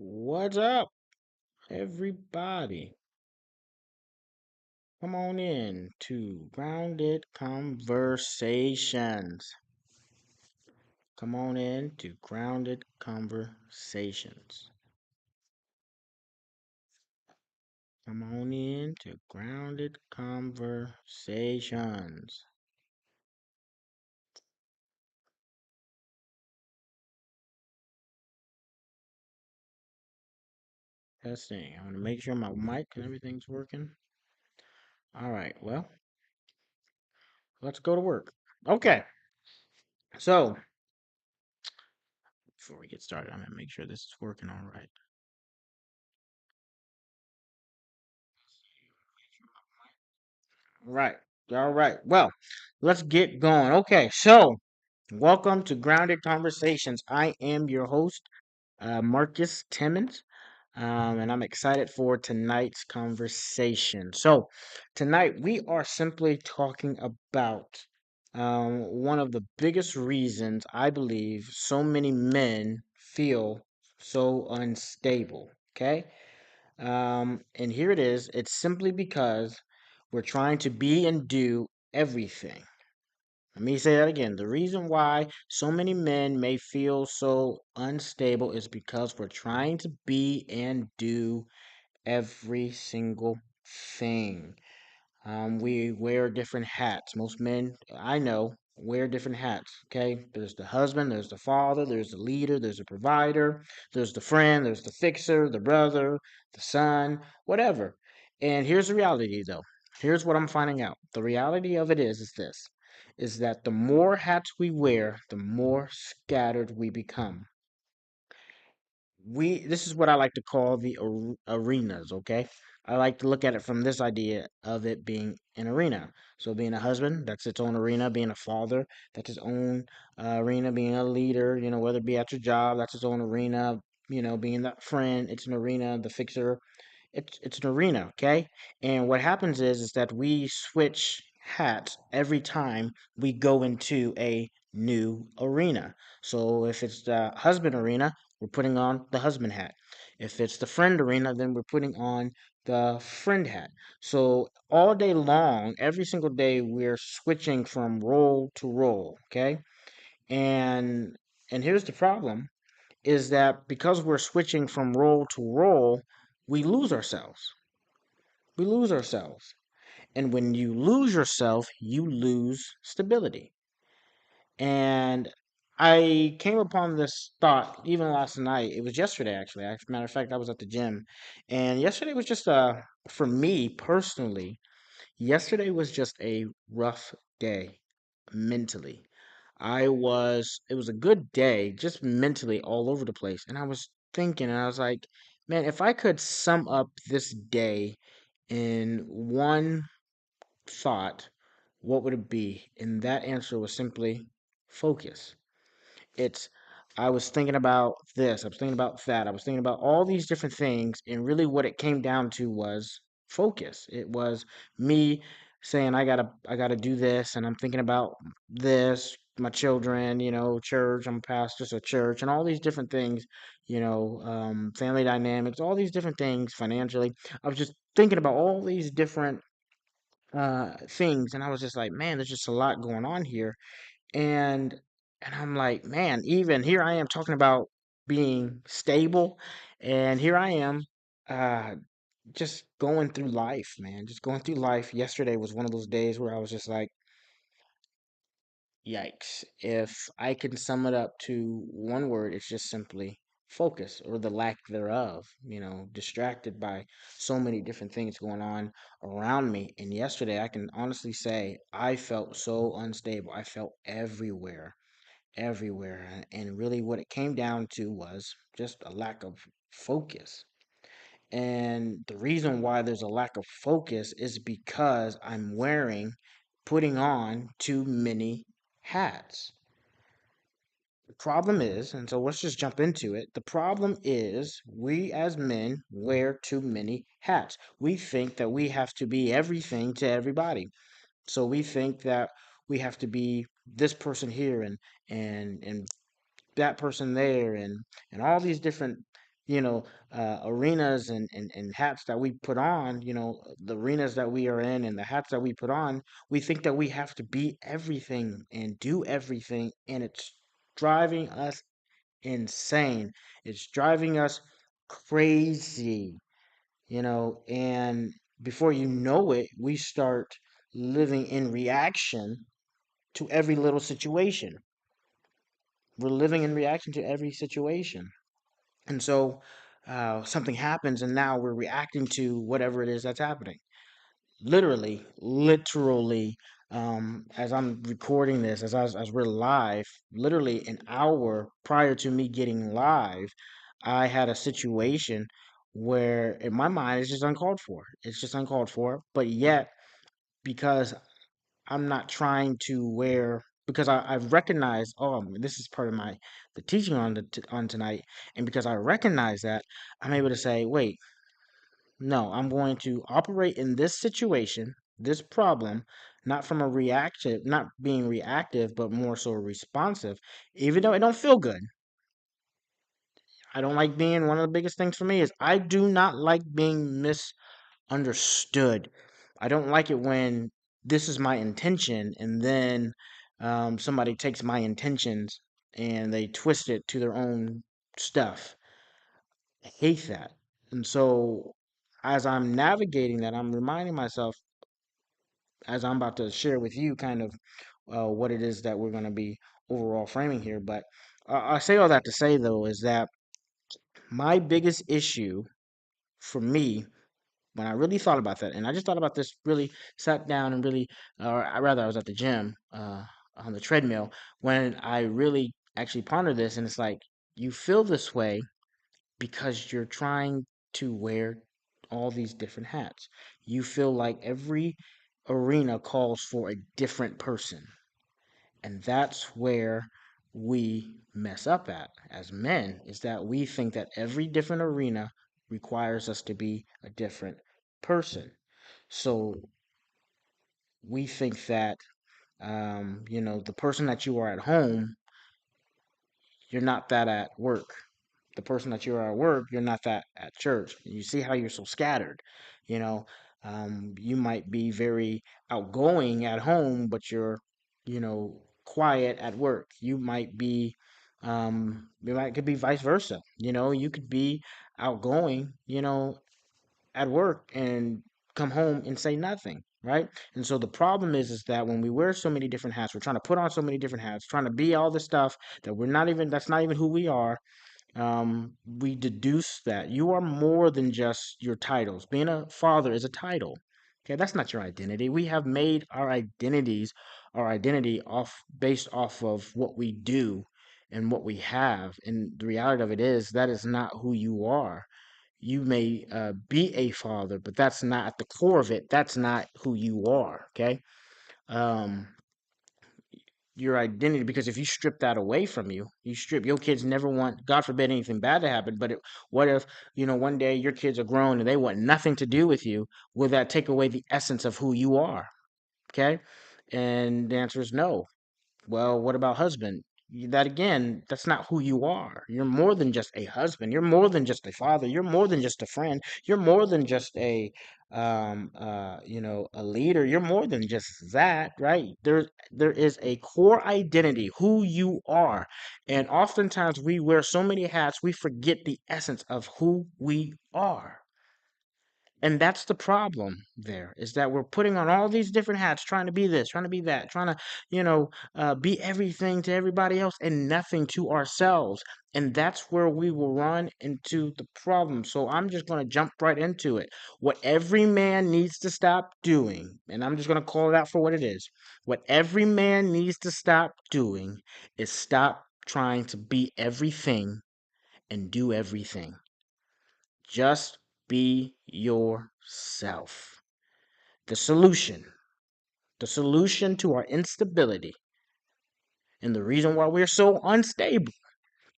What's up, everybody? Come on in to Grounded Conversations. Come on in to Grounded Conversations. Come on in to Grounded Conversations. Testing. I want to make sure my mic and everything's working. All right, well, let's go to work. Okay, so before we get started, I'm going to make sure this is working all right. Right. All right. Well, let's get going. Okay. So, welcome to Grounded Conversations. I am your host, Marcus Timmons, and I'm excited for tonight's conversation. So, tonight we are simply talking about one of the biggest reasons I believe so many men feel so unstable. Okay. And here it is. It's simply because we're trying to be and do everything. Let me say that again. The reason why so many men may feel so unstable is because we're trying to be and do every single thing. We wear different hats. Most men I know wear different hats. Okay, there's the husband, there's the father, there's the leader, there's the provider, there's the friend, there's the fixer, the brother, the son, whatever. And here's the reality, though. Here's what I'm finding out. The reality of it is this: is that the more hats we wear, the more scattered we become. This is what I like to call the arenas, okay? I like to look at it from this idea of it being an arena. So being a husband, that's its own arena. Being a father, that's its own arena. Being a leader, whether it be at your job, that's its own arena. Being that friend, it's an arena. The fixer, it's an arena, okay? And what happens is that we switch hats every time we go into a new arena. So if it's the husband arena, we're putting on the husband hat. If it's the friend arena, then we're putting on the friend hat. So all day long, every single day, we're switching from role to role, okay? And and here's the problem is that because we're switching from role to role, we lose ourselves. We lose ourselves. And when you lose yourself, you lose stability. And I came upon this thought even last night. It was yesterday, actually. As a matter of fact, I was at the gym. And yesterday was just, for me personally, yesterday was just a rough day mentally. It was a good day, just mentally all over the place. And I was thinking, and I was like, man, if I could sum up this day in one thought, what would it be? And that answer was simply focus. It's, I was thinking about this, I was thinking about that, I was thinking about all these different things, and really what it came down to was focus. It was me saying I gotta do this, and I'm thinking about this, my children, church, I'm a pastor, so church, and all these different things, family dynamics, all these different things financially. I was just thinking about all these different things, and I was just like, man, there's just a lot going on here. And and I'm like, man, even here I am talking about being stable, and here I am, uh, just going through life, man, just going through life. Yesterday was one of those days where I was just like, yikes. If I can sum it up to one word, it's just simply focus or the lack thereof, distracted by so many different things going on around me. And yesterday, I can honestly say I felt so unstable. I felt everywhere, everywhere. And really, what it came down to was just a lack of focus. And the reason why there's a lack of focus is because putting on too many hats. The problem is, and so let's just jump into it. The problem is we as men wear too many hats. We think that we have to be everything to everybody. So we think that we have to be this person here and that person there and all these different, arenas and hats that we put on, the arenas that we are in and the hats that we put on, we think that we have to be everything and do everything, and it's driving us insane. It's driving us crazy, and before you know it, we start living in reaction to every little situation. We're living in reaction to every situation. And so something happens, and now we're reacting to whatever it is that's happening. Literally, as I'm recording this, as we're live, literally an hour prior to me getting live, I had a situation where, in my mind, it's just uncalled for. It's just uncalled for. But yet, because I'm not trying to wear, because I've recognized, oh, this is part of the teaching on tonight, and because I recognize that, I'm able to say, wait, no, I'm going to operate in this situation, this problem, not from a reactive, not being reactive, but more so responsive, even though it don't feel good. I don't like being, one of the biggest things for me is I do not like being misunderstood. I don't like it when this is my intention and then somebody takes my intentions and they twist it to their own stuff. I hate that. And so as I'm navigating that, I'm reminding myself, as I'm about to share with you, kind of what it is that we're going to be overall framing here. But I say all that to say, though, is that my biggest issue for me, when I really thought about that, and I just thought about this, really sat down and really, or rather, I was at the gym on the treadmill when I really actually pondered this, and it's like, you feel this way because you're trying to wear all these different hats. You feel like every arena calls for a different person. And that's where we mess up at as men, is that we think that every different arena requires us to be a different person. So we think that, the person that you are at home, you're not that at work. The person that you are at work, you're not that at church. You see how you're so scattered. You know, you might be very outgoing at home, but you're, quiet at work. You might be, could be vice versa. You could be outgoing, at work and come home and say nothing, right? And so the problem is that when we wear so many different hats, we're trying to put on so many different hats, trying to be all this stuff that that's not even who we are. We deduce that you are more than just your titles. Being a father is a title. Okay, that's not your identity. We have made our identity based off of what we do and what we have. And the reality of it is that is not who you are. You may be a father, but that's not at the core of it. That's not who you are. Okay. Um, your identity, because if you strip that away from you, you strip your kids, never want, God forbid, anything bad to happen, but what if, one day your kids are grown and they want nothing to do with you? Will that take away the essence of who you are? Okay. And the answer is no. Well, what about husband? That again, that's not who you are. You're more than just a husband. You're more than just a father. You're more than just a friend. You're more than just a leader. You're more than just that, right? There is a core identity, who you are. And oftentimes we wear so many hats, we forget the essence of who we are. And that's the problem there, is that we're putting on all these different hats, trying to be this, trying to be that, trying to, be everything to everybody else and nothing to ourselves. And that's where we will run into the problem. So I'm just going to jump right into it. What every man needs to stop doing, and I'm just going to call it out for what it is. What every man needs to stop doing is stop trying to be everything and do everything. Just be yourself. The solution, the solution to our instability and the reason why we're so unstable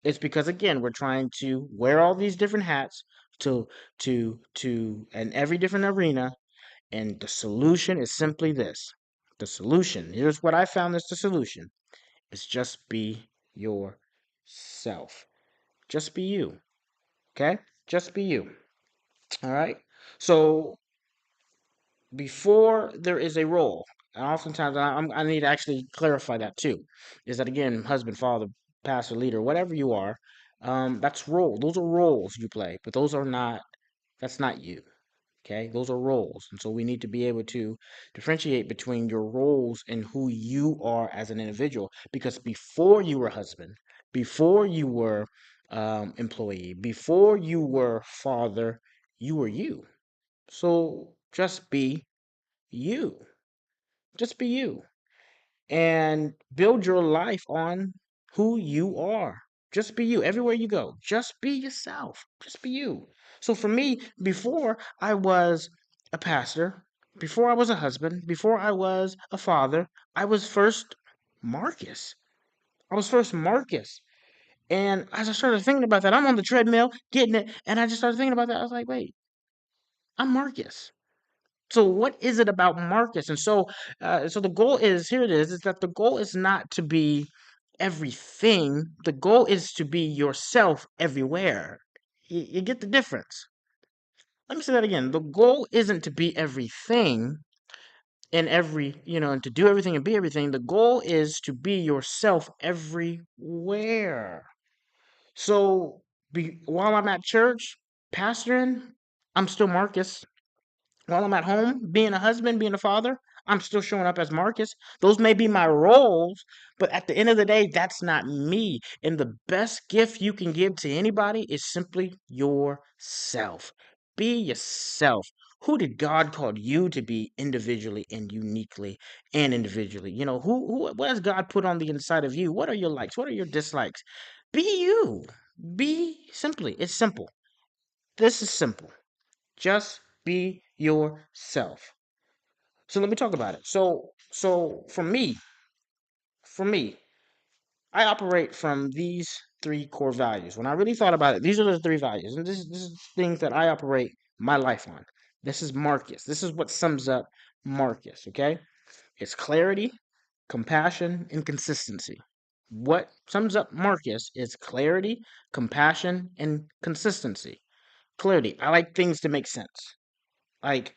is because, again, we're trying to wear all these different hats to in every different arena. And the solution is simply this. The solution, here's what I found is the solution, is just be yourself. Just be you. Okay? Just be you. All right? So before there is a role, and oftentimes I need to actually clarify that too, is that again, husband, father, pastor, leader, whatever you are, that's role. Those are roles you play, but that's not you. Okay, those are roles, and so we need to be able to differentiate between your roles and who you are as an individual. Because before you were husband, before you were employee, before you were father, you were you. So just be you. Just be you and build your life on who you are. Just be you everywhere you go. Just be yourself. Just be you. So for me, before I was a pastor, before I was a husband, before I was a father, I was first Marcus. I was first Marcus. And as I started thinking about that, I'm on the treadmill getting it, and I just started thinking about that. I was like, wait, I'm Marcus. So what is it about Marcus? And so the goal is here. It is that the goal is not to be everything. The goal is to be yourself everywhere. You get the difference. Let me say that again. The goal isn't to be everything in every, and to do everything and be everything. The goal is to be yourself everywhere. So while I'm at church pastoring, I'm still Marcus. While I'm at home, being a husband, being a father, I'm still showing up as Marcus. Those may be my roles, but at the end of the day, that's not me. And the best gift you can give to anybody is simply yourself. Be yourself. Who did God call you to be individually and uniquely and individually? What has God put on the inside of you? What are your likes? What are your dislikes? Be you. Be simply. It's simple. This is simple. Just be yourself. So let me talk about it. So for me, I operate from these three core values. When I really thought about it, these are the three values, and this is things that I operate my life on. This is Marcus. This is what sums up Marcus. Okay, it's clarity, compassion, and consistency. What sums up Marcus is clarity, compassion, and consistency. Clarity. I like things to make sense. Like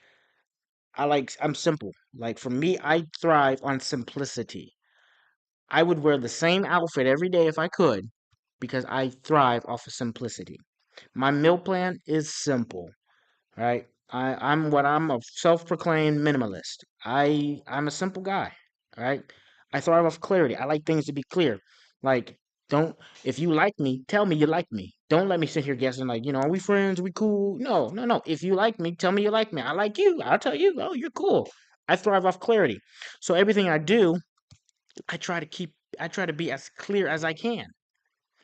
I'm simple. Like for me, I thrive on simplicity. I would wear the same outfit every day if I could because I thrive off of simplicity. My meal plan is simple, right? I'm a self-proclaimed minimalist. I'm a simple guy, right? I thrive off clarity. I like things to be clear. Like, don't if you like me, tell me you like me. Don't let me sit here guessing like, are we friends? Are we cool? No, no, no. If you like me, tell me you like me. I like you. I'll tell you, oh, you're cool. I thrive off clarity. So everything I do, I try to be as clear as I can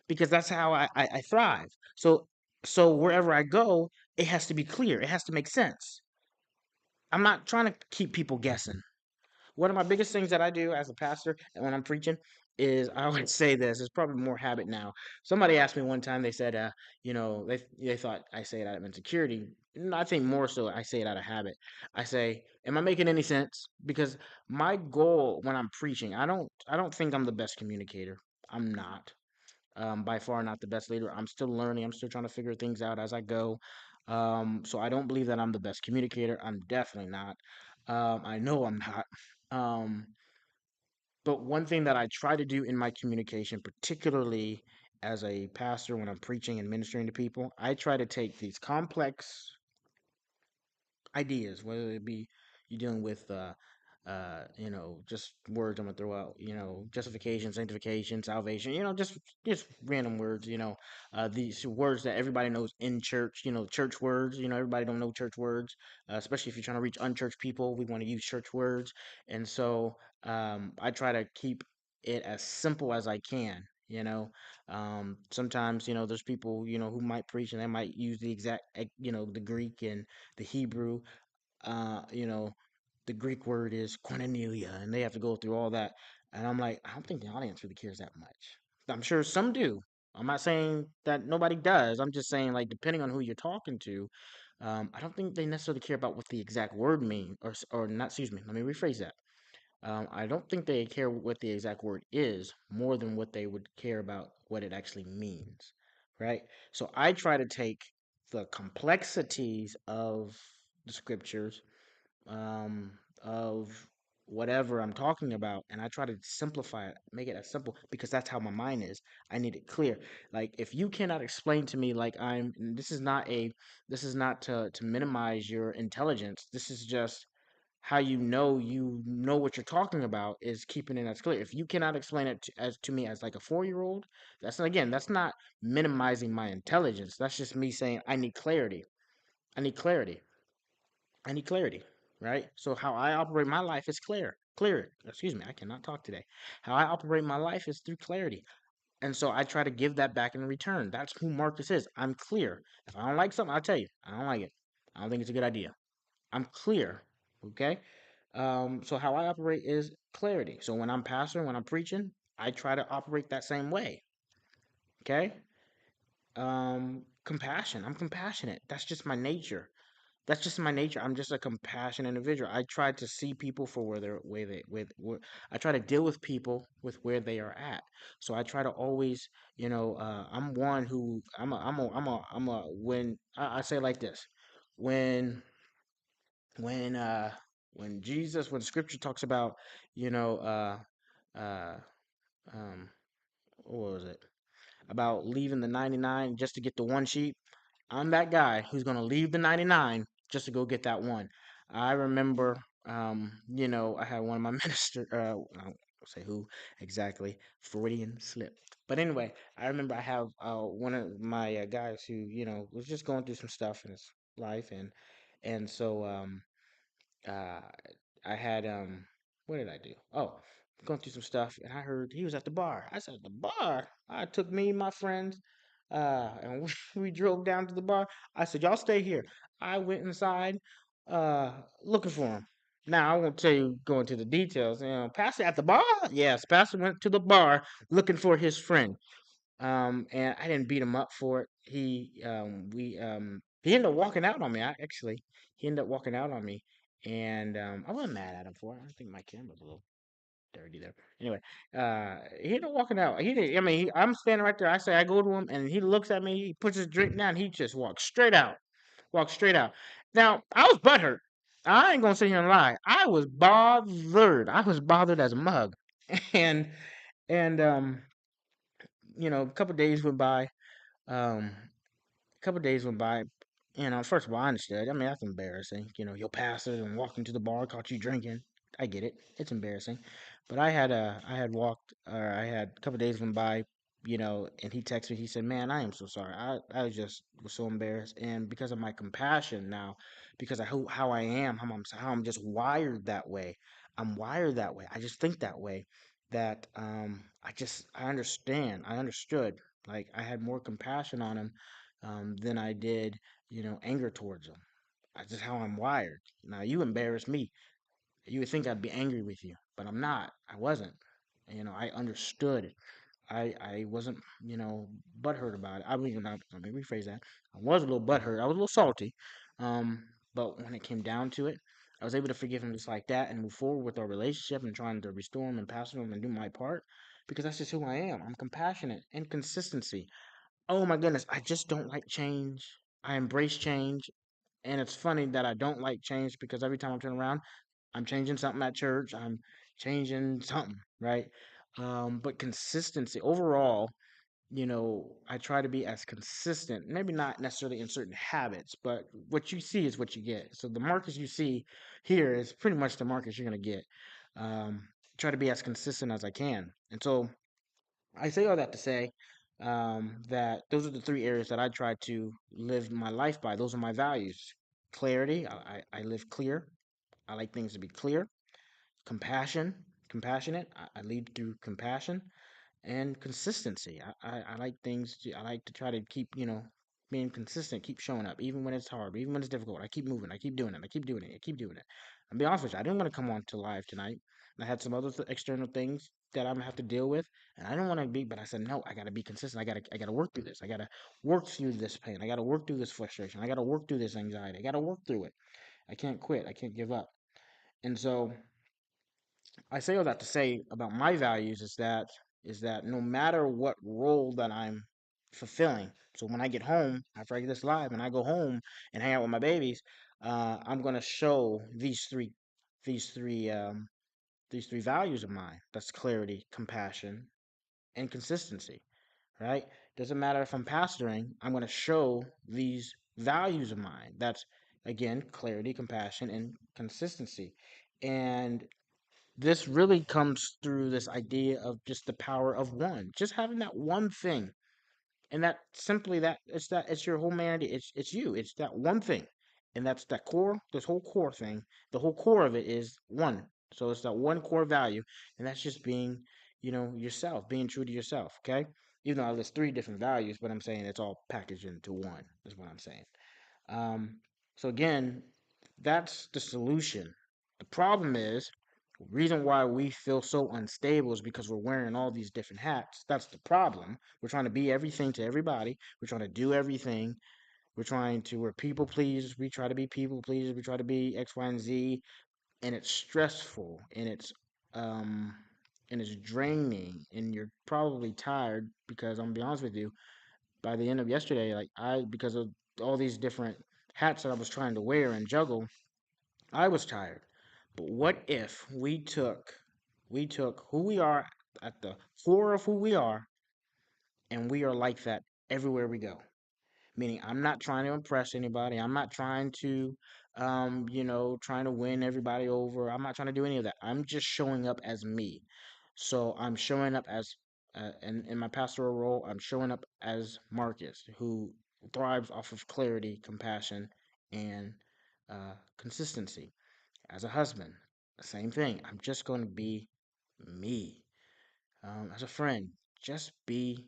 because that's how I thrive. So wherever I go, it has to be clear. It has to make sense. I'm not trying to keep people guessing. One of my biggest things that I do as a pastor and when I'm preaching is I always say this. It's probably more habit now. Somebody asked me one time. They said, they thought I say it out of insecurity. I think more so I say it out of habit. I say, "Am I making any sense?" Because my goal when I'm preaching, I don't think I'm the best communicator. I'm not. By far not the best leader. I'm still learning. I'm still trying to figure things out as I go. So I don't believe that I'm the best communicator. I'm definitely not. I know I'm not. Um, but one thing that I try to do in my communication, particularly as a pastor when I'm preaching and ministering to people, I try to take these complex ideas, whether it be you dealing with just words I'm gonna throw out, justification, sanctification, salvation, just random words, these words that everybody knows in church, church words, everybody don't know church words, especially if you're trying to reach unchurched people, we want to use church words, and so I try to keep it as simple as I can. Sometimes there's people who might preach and they might use the exact the Greek and the Hebrew. Uh, you know, the Greek word is koinonia, and they have to go through all that. And I'm like, I don't think the audience really cares that much. I'm sure some do. I'm not saying that nobody does. I'm just saying, like, depending on who you're talking to, I don't think they necessarily care about what the exact word means, or not. Excuse me. Let me rephrase that. I don't think they care what the exact word is more than what they would care about what it actually means. right? So I try to take the complexities of the scriptures, um, of whatever I'm talking about, and I try to simplify it, make it as simple because that's how my mind is. I need it clear. Like if you cannot explain to me, like and this is not to minimize your intelligence. This is just how you know what you're talking about is keeping it as clear. If you cannot explain it to me as like a 4 year old, that's not minimizing my intelligence. That's just me saying I need clarity. I need clarity. I need clarity, right? So how I operate my life is clear. Clear. Excuse me, I cannot talk today. How I operate my life is through clarity. And so I try to give that back in return. That's who Marcus is. I'm clear. If I don't like something, I'll tell you. I don't like it. I don't think it's a good idea. I'm clear. Okay? So how I operate is clarity. So when I'm pastoring, when I'm preaching, I try to operate that same way. Okay? Compassion. I'm compassionate. That's just my nature. That's just my nature. I'm just a compassionate individual. I try to see people for where they're where they where I try to deal with people with where they are at. So I try to always, I'm one who I'm a when I say it like this. When when uh when scripture talks about, you know, uh um what was it? About leaving the 99 just to get the one sheep. I'm that guy who's gonna leave the 99 just to go get that one. I remember, I had one of my minister. I won't say who exactly. Freudian slip. But anyway, I remember I have one of my guys who was just going through some stuff in his life, and so uh, I had what did I do? Oh, going through some stuff, and I heard he was at the bar. I said, the bar. I took me and my friends, and we drove down to the bar. I said, y'all stay here. I went inside, uh, looking for him. Now I won't tell you go into the details. Pastor at the bar. Yes, Pastor went to the bar looking for his friend. And I didn't beat him up for it. He ended up walking out on me. He ended up walking out on me, and I wasn't mad at him for it. I think my camera's a little dirty there. Anyway, he ended up walking out. He didn't. I mean, I'm standing right there. I go to him, and he looks at me. He puts his drink down. He just walks straight out. Walks straight out. Now I was butthurt. I ain't gonna sit here and lie. I was bothered. I was bothered as a mug, and and a couple days went by. Um, a couple days went by. First of all, I understood. I mean, that's embarrassing. Your pastor and walked into the bar, caught you drinking. I get it. It's embarrassing. But I had walked, or I had a couple days went by, and he texted me. He said, "Man, I am so sorry. I just was so embarrassed, and because of my compassion now, because of how I am, how I'm just wired that way. I'm wired that way. I just think that way. That I understand. I understood. Like I had more compassion on him than I did, anger towards them. That's just how I'm wired. Now, you embarrass me. You would think I'd be angry with you, but I'm not. I wasn't. I understood. I wasn't, butthurt about it. Let me rephrase that. I was a little butthurt. I was a little salty. Um, but when it came down to it, I was able to forgive him just like that and move forward with our relationship and trying to restore him and pastor him and do my part because that's just who I am. I'm compassionate and consistency. Oh my goodness, I just don't like change. I embrace change. And it's funny that I don't like change because every time I turn around, I'm changing something at church. I'm changing something, right? But consistency overall, I try to be as consistent, maybe not necessarily in certain habits, but what you see is what you get. So the Marcus you see here is pretty much the Marcus you're going to get. Um, Try to be as consistent as I can. And so I say all that to say that those are the three areas that I try to live my life by. Those are my values. Clarity, I live clear. I like things to be clear. Compassionate. I lead through compassion and consistency. I like I like to try to keep, being consistent, keep showing up, even when it's hard, even when it's difficult. I keep moving, I keep doing it, I keep doing it, I keep doing it. I'll be honest with you, I didn't want to come on to live tonight. I had some other external things that I'm gonna have to deal with, and I didn't want to be, but I said no, I gotta be consistent. I gotta work through this. I gotta work through this pain. I gotta work through this frustration. I gotta work through this anxiety. I gotta work through it. I can't quit. I can't give up. And so I say all that to say about my values is that no matter what role that I'm fulfilling. So when I get home after I get this live and I go home and hang out with my babies, I'm gonna show these three these three values of mine. That's clarity, compassion, and consistency. Right? Doesn't matter if I'm pastoring, I'm gonna show these values of mine. That's again clarity, compassion, and consistency. And this really comes through this idea of just the power of one, just having that one thing, and that simply that it's your whole humanity. It's you. It's that one thing, and that's that core. This whole core thing. The whole core of it is one. So it's that one core value, and that's just being, yourself, being true to yourself. Okay. Even though I list three different values, but I'm saying it's all packaged into one. Is what I'm saying. Um, so again, that's the solution. The problem is, the reason why we feel so unstable is because we're wearing all these different hats. That's the problem. We're trying to be everything to everybody. We're trying to do everything. We're people pleasers. We try to be people pleasers. We try to be X, Y, and Z, and it's stressful um and it's draining, and you're probably tired because I'm gonna be honest with you, by the end of yesterday, like because of all these different hats that I was trying to wear and juggle, I was tired. But what if we took who we are at the core of who we are, and we are like that everywhere we go? Meaning, I'm not trying to impress anybody. I'm not trying to, trying to win everybody over. I'm not trying to do any of that. I'm just showing up as me. So I'm showing up as, in my pastoral role, I'm showing up as Marcus, who thrives off of clarity, compassion, and consistency. As a husband, the same thing. I'm just going to be me. As a friend, just be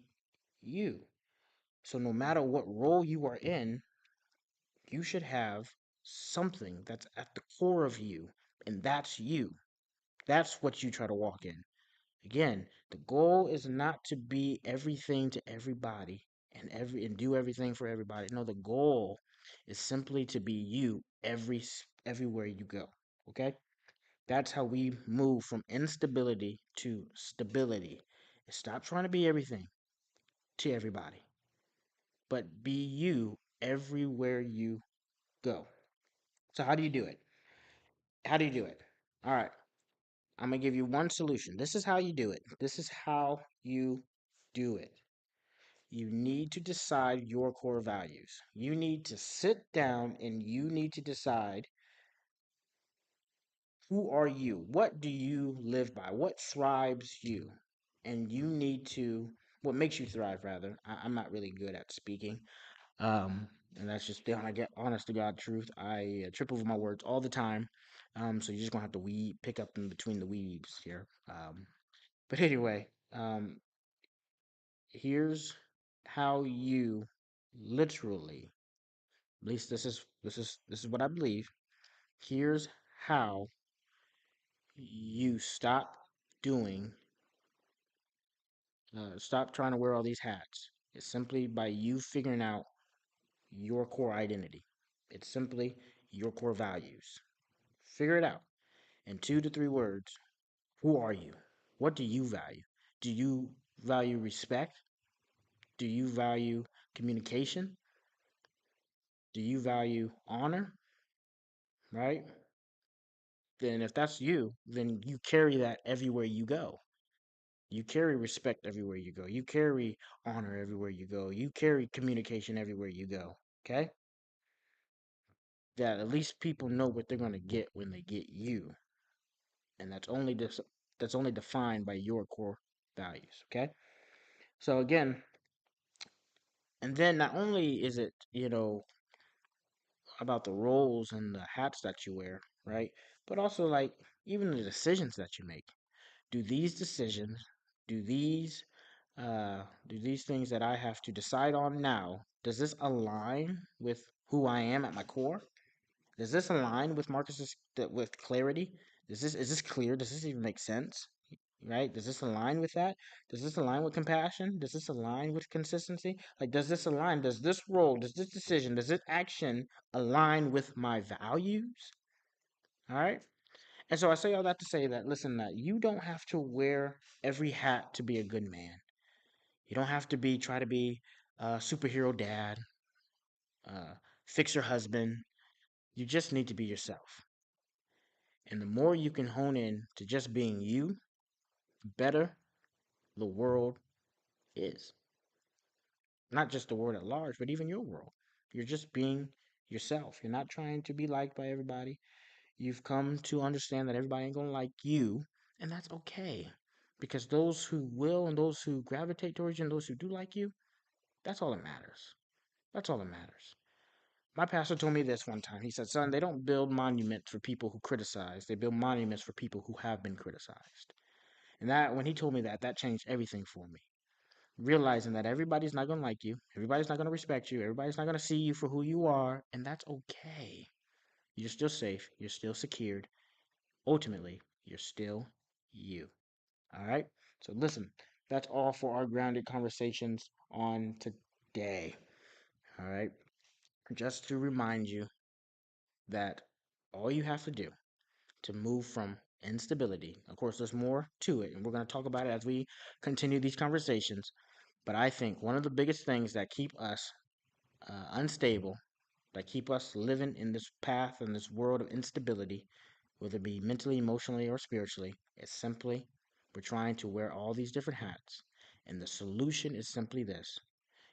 you. So no matter what role you are in, you should have something that's at the core of you, and that's you. That's what you try to walk in. Again, the goal is not to be everything to everybody and do everything for everybody. No, the goal is simply to be you everywhere you go. Okay? That's how we move from instability to stability. Stop trying to be everything to everybody, but be you everywhere you go. So how do you do it? How do you do it? All right. I'm going to give you one solution. This is how you do it. This is how you do it. You need to decide your core values. You need to sit down and you need to decide, who are you? What do you live by? What thrives you? And you need to, what makes you thrive, rather. I'm not really good at speaking. Um, and that's just the honest to God truth. I trip over my words all the time. So you're just gonna have to pick up in between the weaves here. But anyway, here's how you literally, at least this is what I believe. Here's how you doing, stop trying to wear all these hats. It's simply by you figuring out your core identity. It's simply your core values. Figure it out in 2 to 3 words. Who are you? What do you value? Do you value respect? Do you value communication? Do you value honor? Right? Then, if that's you, then you carry that everywhere you go. You carry respect everywhere you go. You carry honor everywhere you go. You carry communication everywhere you go. Okay? That at least people know what they're going to get when they get you. And that's only defined by your core values. Okay? So again, and then not only is it, about the roles and the hats that you wear, right? But also like even the decisions that you make. Do these decisions, do these do these things that I have to decide on now, does this align with who I am at my core? Does this align with with clarity? Is this clear? Does this even make sense? Right? Does this align with that? Does this align with compassion? Does this align with consistency? Like, does this align? Does this role, does this decision, does this action align with my values? All right. And so I say all that to say that, listen, that you don't have to wear every hat to be a good man. You don't have to try to be superhero dad, uh, fixer husband. You just need to be yourself. And the more you can hone in to just being you, the better the world is. Not just the world at large, but even your world. You're just being yourself. You're not trying to be liked by everybody. You've come to understand that everybody ain't gonna like you, and that's okay. Because those who will and those who gravitate towards you and those who do like you, that's all that matters. That's all that matters. My pastor told me this one time. He said, "Son, they don't build monuments for people who criticize. They build monuments for people who have been criticized." And that, when he told me that, that changed everything for me. Realizing that everybody's not going to like you, everybody's not going to respect you, everybody's not going to see you for who you are, and that's okay. You're still safe, you're still secured. Ultimately, you're still you. All right? So, listen, that's all for our grounded conversations on today. All right? Just to remind you that all you have to do to move from instability, of course, there's more to it, and we're going to talk about it as we continue these conversations. But I think one of the biggest things that keep us unstable, that keep us living in this path in this world of instability, whether it be mentally, emotionally, or spiritually, is simply we're trying to wear all these different hats. And the solution is simply this: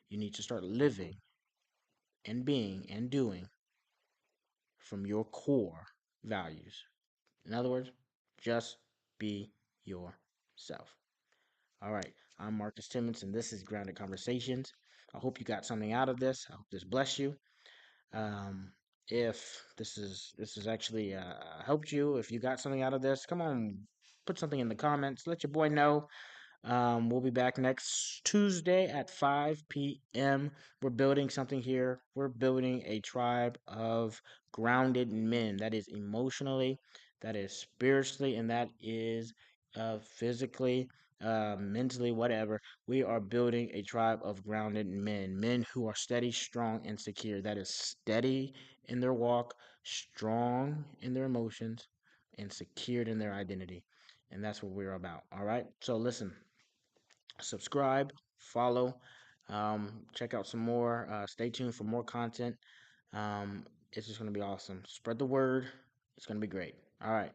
you need to start living and being and doing from your core values. In other words, just be yourself. All right, I'm Marcus Timmons, and this is Grounded Conversations. I hope you got something out of this. I hope this blessed you. Um, if this is actually helped you, if you got something out of this, come on, put something in the comments. Let your boy know. We'll be back next Tuesday at 5 p.m. We're building something here. We're building a tribe of grounded men. That is emotionally, that is spiritually, and that is physically, mentally, whatever. We are building a tribe of grounded men. Men who are steady, strong, and secure. That is steady in their walk, strong in their emotions, and secured in their identity. And that's what we're about. All right. So listen, subscribe, follow, check out some more. Stay tuned for more content. It's just going to be awesome. Spread the word. It's going to be great. All right.